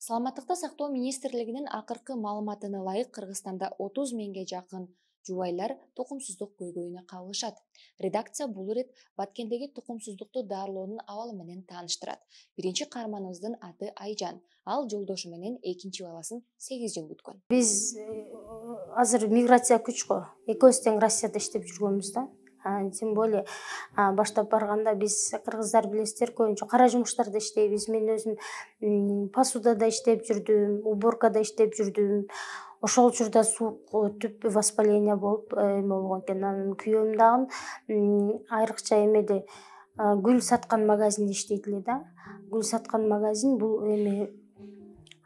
Саламаттыкты сактоо министрлигинин акыркы маалыматына ылайык Кыргызстанда 30 миңге жакын жубайлар тукумсуздук көйгөйүнө кабылышат. Редакция бул ирет Баткендеги тукумсуздукту дарылоонун абалы менен тааныштырат. Биринчи каарманыбыздын аты Айжан. Ал жолдошу менен экинчи баласын 8 жыл күткөн. Биз азыр миграция күч го. Экөөбүз тең Россияда иштеп жүргөнбүз да. Тем более баштап барганда биз кыргыздар билесиздер көбүнчө кара жумуштарда иштейбиз. Мен өзүм посудада иштеп жүрдүм, уборкада иштеп жүрдүм. Ошол учурда суук өтүп воспаление болуп эме болгон экен. Анан күйөөм дагы айрыкча эмеде гүл саткан магазинде иштейт эле да. Гүл саткан магазин бул эме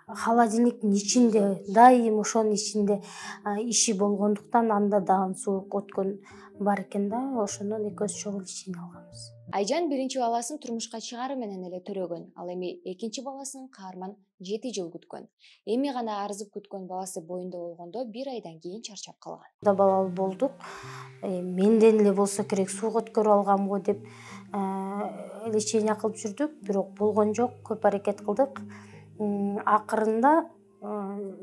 холодильниктин ичинде, дайым ошонун ичинде иши болгондуктан анда дагы суук өткөн бар экен да. Ошондон экөөбүз чогуу лечение алганбыз. Айжан биринчи баласын турмушка чыгаруу менен эле төрөгөн. Ал эми экинчи баласын каарман 7 жыл күткөн. Эми гана арзып күткөн баласы боюнда болгондо 1 айдан кийин чарчап калган. Балалуу болдук. Менден эле болсо керек суук өткөрүп алгам го деп лечение кылып жүрдүк, бирок болгон жок. Көп аракет кылдык. Акырында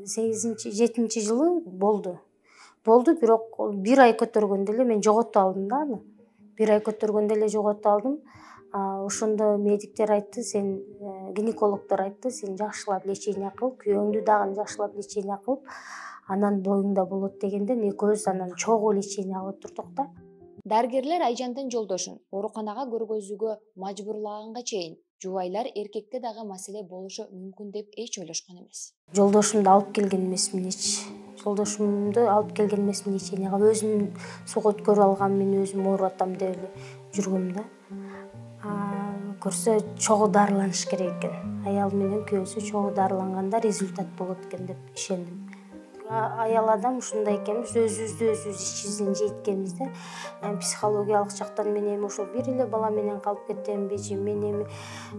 7 жылы болду, бирок 1 ай көтөргөндө эле мен жоготуп алдым да аны. 1 ай көтөргөндө эле жоготуп алдым. Ошондо медиктер айтты, сен гинекологдор айтты, сен жакшылап лечение кыл, күйөөңдү дагы жакшылап лечение кылып, анан боюңда болот дегенден экөөбүз анан чогуу лечение алып отурдук да. Дарыгерлер Айжандын жолдошун ооруканага көргөзүүгө мажбурлаганга чейин жубайлар эркекте дагы маселе болушу мүмкүн деп эч ойлошкон эмес. Жолдошумду алып келген эмесмин эч. Леченияга өзүм суук өткөрүп алгам, мен өзүм ооруп атам деп эле жүргөм да. Көрсө чогуу дарыланыш керек экен. Аял менен күйөөсү чогуу дарыланганда результат болот экен деп ишендим. Аял адам ушундай экенбиз, өзүбүздү өзүбүз ичибизден жейткенбиз да. Психологиялык жактан мен эми ошол бир эле бала менен калып кетемби же мен эми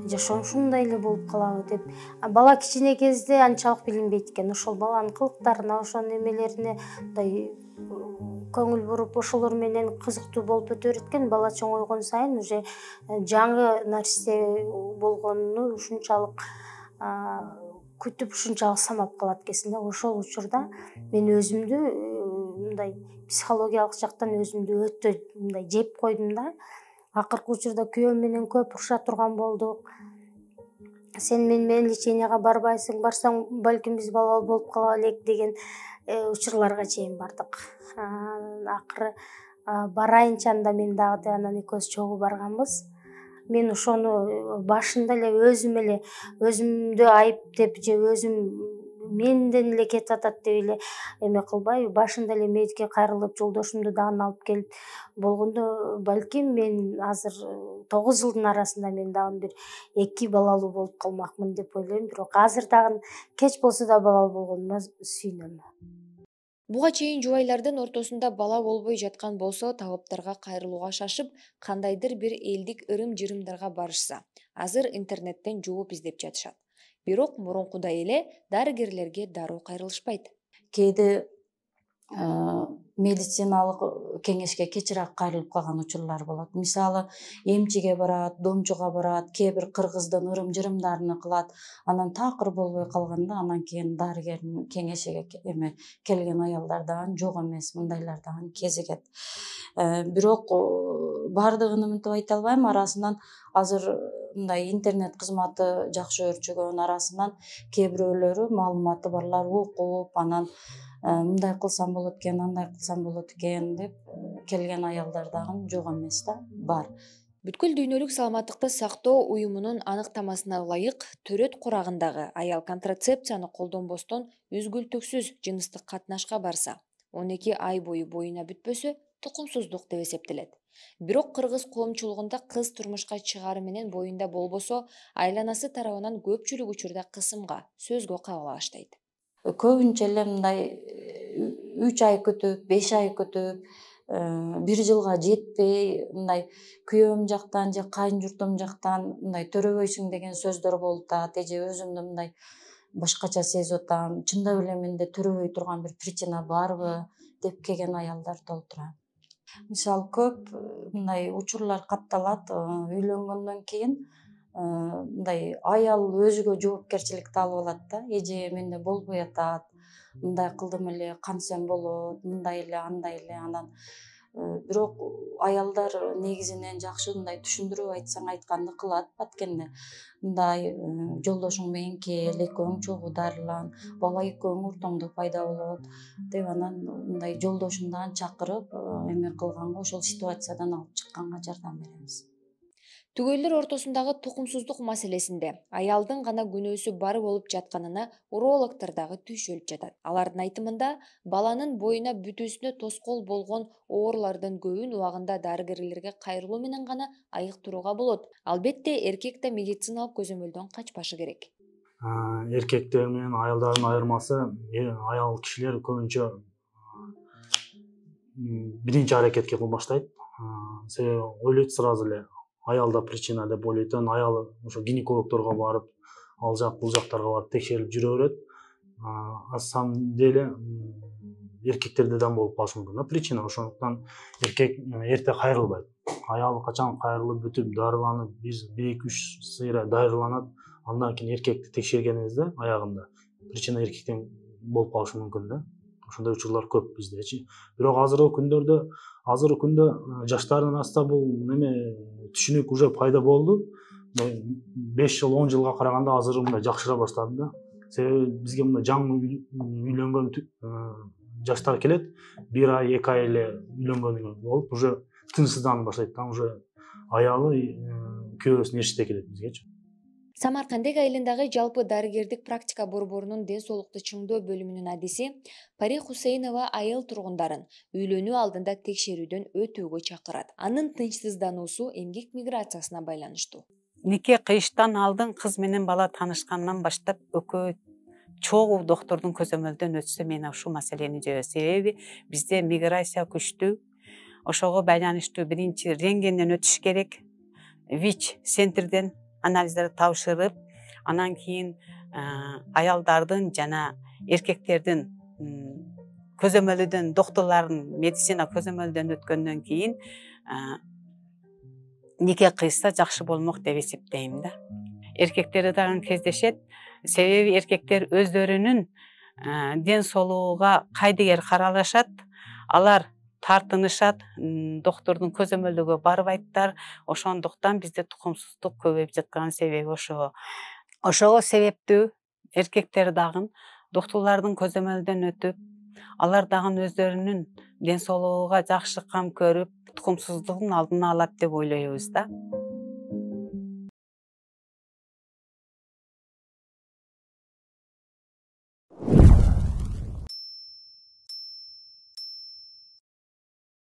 жашоом ушундай эле болуп калабы деп. Бала кичине кезде анчалык билинбейт экен. Ошол баланын кылыктарына, ошонун эмелерине мындай көңүл буруп, ошолор менен кызыктуу болуп өтө берет экен. Бала чоңойгон сайын уже жаңы нерсе болгонуну ушунчалык күтүп, ушунчалык самап калат экенсиң да. Ошол учурда мен өзүмдү мындай психологиялык жактан өзүмдү өтө мындай жеп койдум да. Акыркы учурда күйөөм менен көп уруша турган болдук. Сен менен леченияга барбайсың, барсаң балким биз балалуу болуп кала элек деген учурларга чейин бардык. Акыры барайынча анда мен дагы анан экөөбүз чогуу барганбыз. Мен ошону башында эле өзүмдү айыптеп же өзүм менден эле кетип атат деп эле эме кылбай, башында эле медикке кайрылып, жолдошумду дагы алып келип болгондо балким мен азыр 9 жылдын арасында мен дагы бир 2 балалуу болуп калмакмын деп ойлойм. Бирок азыр дагы кеч болсо да балалуу болгонума сүйүнөм. Буга чейин жубайлардын ортосунда бала болбой жаткан болсо, талаптарга кайрылууга шашып, кандайдыр бир элдик ырым-жырымдарга барышса, азыр интернеттен жооп издеп жатышат. Бирок мурункудай эле дарыгерлерге дароо кайрылышпайт. Кээде медициналык кеңешке кечирээк кайрылып калган учурлар болот. Мисалы, эмчиге барат, домчуга барат, кээ бир кыргыздын ырым-жырымдарын кылат. Анан такыр болбой калганда, анан кийин дарыгердин кеңешиге келген аялдар дагы жок эмес, мындайлар дагы кезигет. Бирок бардыгын мынтип айта албайм. Арасынан азыр мындай интернет кызматы жакшы өрчүгөн, арасынан кээ бирөөлөрү маалыматы барлар окуп, анан мындай кылсам болот экен, андай кылсам болот экен деп келген аялдар дагы жок эмес да, бар. Бүткүл дүйнөлүк саламаттыкты сактоо уюмунун аныктамасына ылайык, төрөт курагындагы аял контрацепцияны колдонбостон үзгүлтүксүз жыныстык катнашка барса, 12 ай бою боюна бүтпөсө, тукумсуздук деп эсептелет. Бирок кыргыз коомчулугунда кыз турмушка чыгаары менен боюнда болбосо, айланасы тарабынан көпчүлүк учурда кысымга, сөзгө кабыла баштайт. Көбүнчө эле мындай 3 ай күтүп, 5 ай күтүп, 1 жылга жетпей, мындай күйөөм жактан же кайын журтум жактан мындай төрөбөйсүң деген сөздөр болуп атат, же өзүмдү мындай башкача сезип атам, чындап эле менде төрөбөй турган бир причина барбы деп келген аялдар толтура. Мисалы, көп мындай учурлар катталат. Үйлөнгөндөн кийин мындай аял өзүгө жоопкерчиликти алып алат да. Эже менде болбой атат, мындай кылдым эле кантсем болот, мындай эле андай эле. Анан бирок аялдар негизинен жакшы мындай түшүндүрүп айтсаң айтканды кылат баткенде. Мындай жолдошуң менен кел, экөөң чогуу дарылан, бала экөөң ортоңдо пайда болот деп анан мындай жолдошун дагы чакырып эме кылганга, ошол ситуациядан алып чыкканга жардам беребиз. Түгөлдөр ортосундагы тукумсуздук маселесинде аялдын гана күнөөсү бар болуп жатканына урологдор дагы түшүнүп жатат. Алардын айтымында баланын боюна бүтүүсүнө тоскоол болгон оорулардын көбүн убагында дарыгерлерге кайрылуу менен гана айыктырууга болот. Албетте эркек да медициналык көзөмөлдөн качпашы керек. Эркектер менен аялдардын айырмасы, аял кишилер көбүнчө биринчи аракетке баштайт. Себеби ойлойт сразу эле аялда причина деп ойлойт. Аял ошо гинекологдорго барып, ал жак бул жактарга барып текшерип жүрө берет. На самом деле эркектерде да болуп калышы мүмкүн причина. Ошондуктан эркек эрте кайрылбайт. Аял качан кайрылып бүтүп дарыланып, биз 1-2-3 сыйра дарыланат. Андан кийин эркекти текшергенибизде аягында причина эркектен болуп калышы мүмкүн да. Ошондой учурлар көп биздечи. Бирок азыркы күндө жаштардын арасында бул неме түшүнүк уже пайда болду. 5 жыл 10 жылга караганда азыр мындай жакшыра баштады да. Себеби бизге мындай жаңы үйлөнгөн жаштар келет, 1 ай 2 ай эле үйлөнгөн болуп, уже тынчсызданып баштайт да, уже аялы күйөөсүн ээрчите келет бизгечи. Самаркандек айылындагы жалпы дарыгердик практика борборунун ден соолукту чыңдоо бөлүмүнүн адиси Пари Хусейнова айыл тургундарын үйлөнүү алдында текшерүүдөн өтүүгө чакырат. Анын тынчсыздануусу эмгек миграциясына байланыштуу. Нике кыйыштан алдын кыз менен бала таанышкандан баштап экөө чогуу доктордун көзөмөлдөн өтсө мен ушул маселени жебем. Себеби бизде миграция күчтүү. Ошого байланыштуу биринчи рентгенден өтүш керек. ВИЧ центрден анализдерди тапшырып, анан кийин аялдардын жана эркектердин көзөмөлүдөн, докторлордун медицина көзөмөлдөн өткөндөн кийин нике кыйса жакшы болмок деп эсептейм да. Эркектер дагы кездешет. Себеби эркектер өздөрүнүн ден соолугуга кайдыгер каралышат. Алар тартынышат, доктордун көзөмөлүгө барбайттар. Ошондуктан бизде тукумсуздук көбөйүп жаткан себеби ошого. Ошого себептүү эркектер дагы докторлордун көзөмөлүнөн өтүп, алар дагы өздөрүнүн ден соолугуга жакшы кам көрүп, тукумсуздуктун алдын алат деп ойлойбуз да.